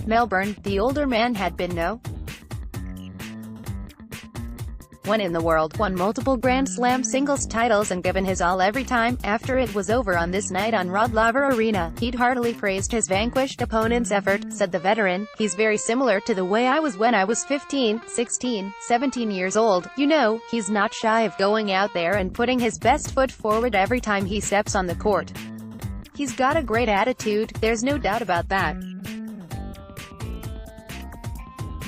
Melbourne, the older man had been no. 1 in the world, won multiple Grand Slam singles titles and given his all every time. After it was over on this night on Rod Laver Arena, he'd heartily praised his vanquished opponent's effort, said the veteran. He's very similar to the way I was when I was 15, 16, 17 years old. You know, he's not shy of going out there and putting his best foot forward every time he steps on the court. He's got a great attitude, there's no doubt about that.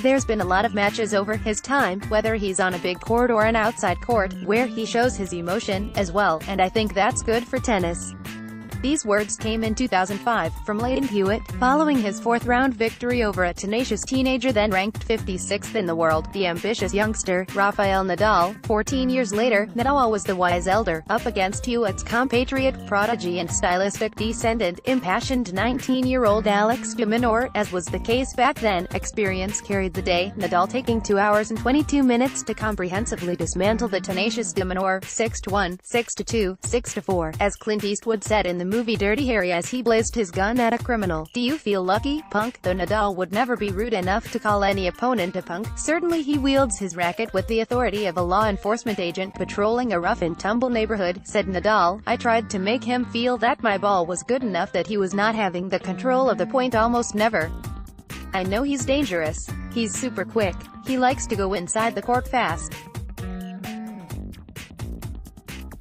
There's been a lot of matches over his time, whether he's on a big court or an outside court, where he shows his emotion, as well, and I think that's good for tennis. These words came in 2005, from Leighton Hewitt, following his fourth-round victory over a tenacious teenager then ranked 56th in the world, the ambitious youngster, Rafael Nadal. 14 years later, Nadal was the wise elder, up against Hewitt's compatriot, prodigy and stylistic descendant, impassioned 19-year-old Alex de Minaur. As was the case back then, experience carried the day, Nadal taking 2 hours and 22 minutes to comprehensively dismantle the tenacious de Minaur, 6-1, 6-2, 6-4, as Clint Eastwood said in the movie Dirty Harry as he blazed his gun at a criminal. Do you feel lucky, punk? Though Nadal would never be rude enough to call any opponent a punk, certainly he wields his racket with the authority of a law enforcement agent patrolling a rough-and-tumble neighborhood, said Nadal. I tried to make him feel that my ball was good enough that he was not having the control of the point almost never. I know he's dangerous. He's super quick. He likes to go inside the court fast.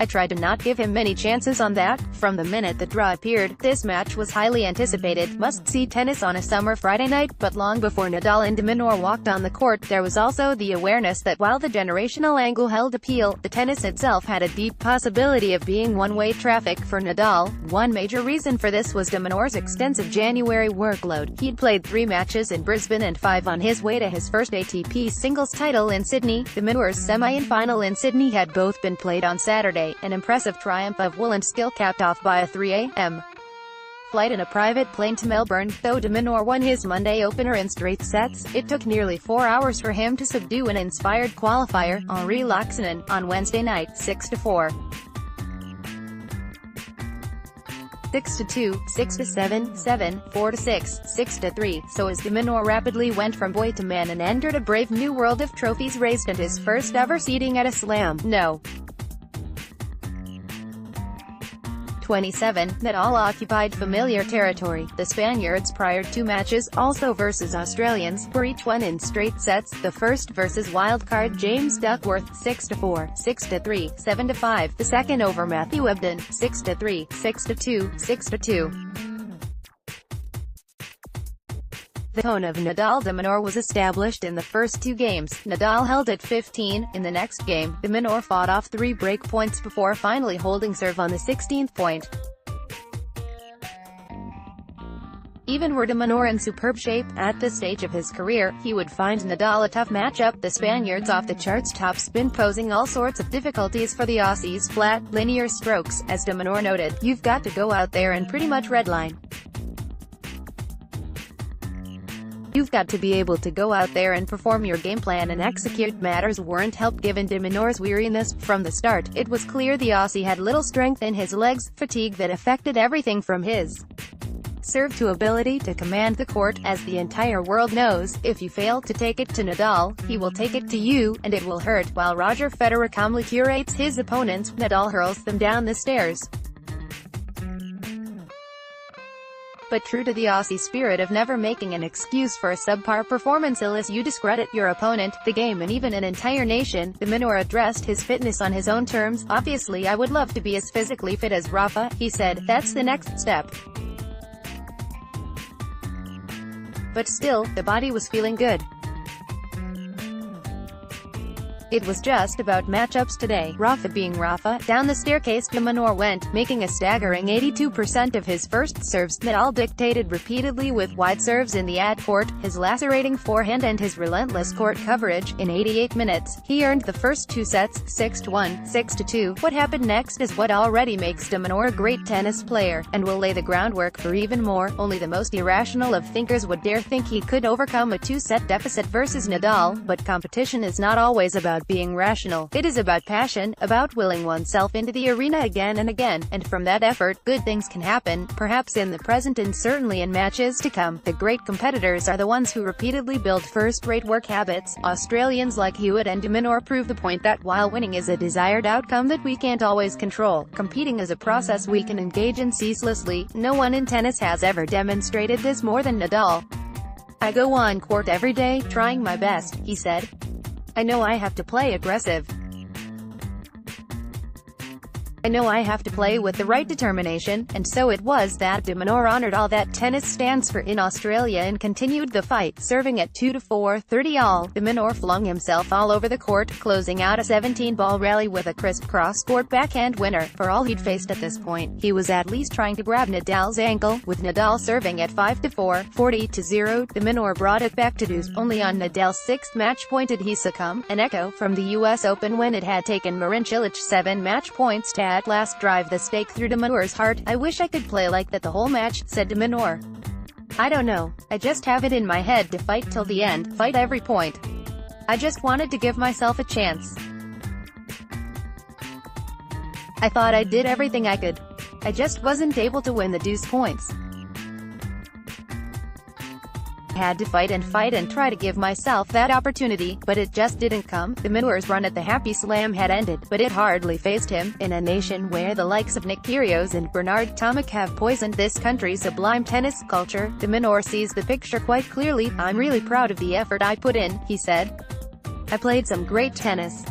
I tried to not give him many chances on that. From the minute the draw appeared, this match was highly anticipated, must-see tennis on a summer Friday night, but long before Nadal and de Minaur walked on the court, there was also the awareness that while the generational angle held appeal, the tennis itself had a deep possibility of being one-way traffic for Nadal. One major reason for this was de Minaur's extensive January workload. He'd played 3 matches in Brisbane and 5 on his way to his first ATP singles title in Sydney. De Minaur's semi and final in Sydney had both been played on Saturday. An impressive triumph of will and skill capped off by a 3 a.m. flight in a private plane to Melbourne. Though de Minaur won his Monday opener in straight sets, it took nearly 4 hours for him to subdue an inspired qualifier, Henri Laxonen, on Wednesday night, 6-4. 6-2, 6-7, 7, 4-6, 6-3, so as de Minaur rapidly went from boy to man and entered a brave new world of trophies raised and his first ever seeding at a Slam. No. 27, Nadal occupied familiar territory. The Spaniards' prior 2 matches, also versus Australians, were each won in straight sets. The first versus wildcard James Duckworth, 6-4, 6-3, 7-5. The second over Matthew Ebden, 6-3, 6-2, 6-2. The tone of Nadal-de Minaur was established in the first 2 games. Nadal held at 15. In the next game, de Minaur fought off 3 break points before finally holding serve on the 16th point. Even were de Minaur in superb shape, at this stage of his career, he would find Nadal a tough matchup. The Spaniard's off-the-charts top spin posing all sorts of difficulties for the Aussies' flat, linear strokes. As de Minaur noted, you've got to go out there and pretty much redline. You've got to be able to go out there and perform your game plan and execute. Matters weren't helped given de Minaur's weariness. From the start, it was clear the Aussie had little strength in his legs, fatigue that affected everything from his serve to ability to command the court. As the entire world knows, if you fail to take it to Nadal, he will take it to you, and it will hurt. While Roger Federer calmly curates his opponents, Nadal hurls them down the stairs. But true to the Aussie spirit of never making an excuse for a subpar performance unless you discredit your opponent, the game and even an entire nation, de Minaur addressed his fitness on his own terms. Obviously I would love to be as physically fit as Rafa, he said. That's the next step. But still, the body was feeling good. It was just about matchups today. Rafa being Rafa. Down the staircase de Minaur went, making a staggering 82% of his first serves. Nadal dictated repeatedly with wide serves in the ad-court, his lacerating forehand and his relentless court coverage. In 88 minutes, he earned the first 2 sets, 6-1, 6-2. What happened next is what already makes de Minaur a great tennis player, and will lay the groundwork for even more. Only the most irrational of thinkers would dare think he could overcome a 2-set deficit versus Nadal, but competition is not always about about being rational. It is about passion, about willing oneself into the arena again and again, and from that effort, good things can happen, perhaps in the present and certainly in matches to come. The great competitors are the ones who repeatedly build first-rate work habits. Australians like Hewitt and de Minaur prove the point that while winning is a desired outcome that we can't always control, competing is a process we can engage in ceaselessly. No one in tennis has ever demonstrated this more than Nadal. "I go on court every day, trying my best," he said. "I know I have to play aggressive. I know I have to play with the right determination," and so it was that de Minaur honored all that tennis stands for in Australia and continued the fight, serving at 2-4, 30 all. De Minaur flung himself all over the court, closing out a 17-ball rally with a crisp cross-court backhand winner. For all he'd faced at this point, he was at least trying to grab Nadal's ankle, with Nadal serving at 5-4, 40-0. De Minaur brought it back to deuce. Only on Nadal's sixth match point did he succumb, an echo from the US Open when it had taken Marin Cilic 7 match points to at last drive the stake through de Minaur's heart. "I wish I could play like that the whole match," said de Minaur. "I don't know. I just have it in my head to fight till the end, fight every point. I just wanted to give myself a chance. I thought I did everything I could. I just wasn't able to win the deuce points. I had to fight and try to give myself that opportunity, but it just didn't come." De Minaur's run at the Happy Slam had ended, but it hardly fazed him. In a nation where the likes of Nick Kyrgios and Bernard Tomic have poisoned this country's sublime tennis culture, de Minaur sees the picture quite clearly. "I'm really proud of the effort I put in," he said. "I played some great tennis.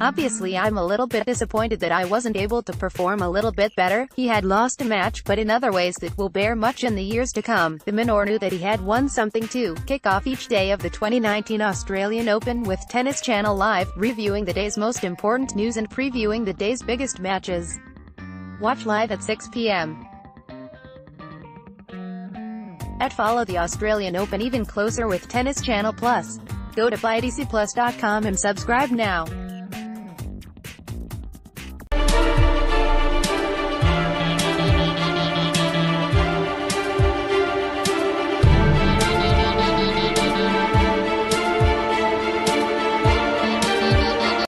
Obviously I'm a little bit disappointed that I wasn't able to perform a little bit better." He had lost a match, but in other ways that will bear much in the years to come. De Minaur knew that he had won something too. Kick off each day of the 2019 Australian Open with Tennis Channel Live, reviewing the day's most important news and previewing the day's biggest matches. Watch live at 6 p.m. Follow the Australian Open even closer with Tennis Channel Plus. Go to bydcplus.com and subscribe now.